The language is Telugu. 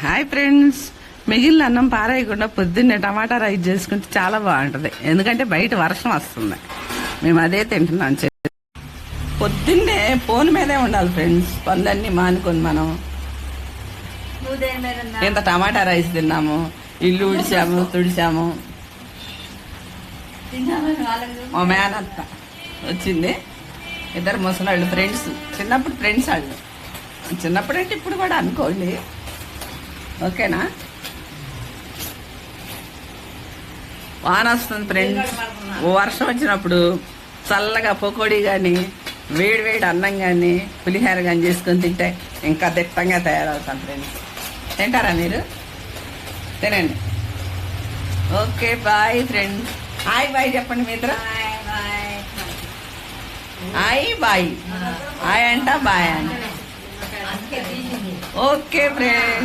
హాయ్ ఫ్రెండ్స్, మిగిలిన అన్నం పారేయకుండా పొద్దున్నే టమాటా రైస్ చేసుకుంటే చాలా బాగుంటది. ఎందుకంటే బయట వర్షం వస్తుంది, మేము అదే తింటున్నాం. పొద్దున్నే ఫోన్ మీదే ఉండాలి ఫ్రెండ్స్, పనులన్నీ మానుకొని మనం ఇంత టమాటా రైస్ తిన్నాము, ఇల్లు ఉడిచాము, తుడిచాము. మా మేనత్త వచ్చింది, ఇద్దరు ముసలాళ్ళు ఫ్రెండ్స్, చిన్నప్పుడు ఫ్రెండ్స్ వాళ్ళు. చిన్నప్పుడు అంటే ఇప్పుడు కూడా అనుకోండి, ఓకేనా. వాన వస్తుంది ఫ్రెండ్స్, వర్షం వచ్చినప్పుడు చల్లగా పకోడీ కానీ వేడి వేడి అన్నం కానీ పులిహోర కానీ చేసుకొని తింటే ఇంకా దిట్టంగా తయారవుతాం ఫ్రెండ్స్. తింటారా మీరు? తినండి. Okay bye friends. Hi bye చెప్పండి మీ ఇద్దరు. Hi bye. హాయ్ అంట, బాయ్ అంట. Okay friends.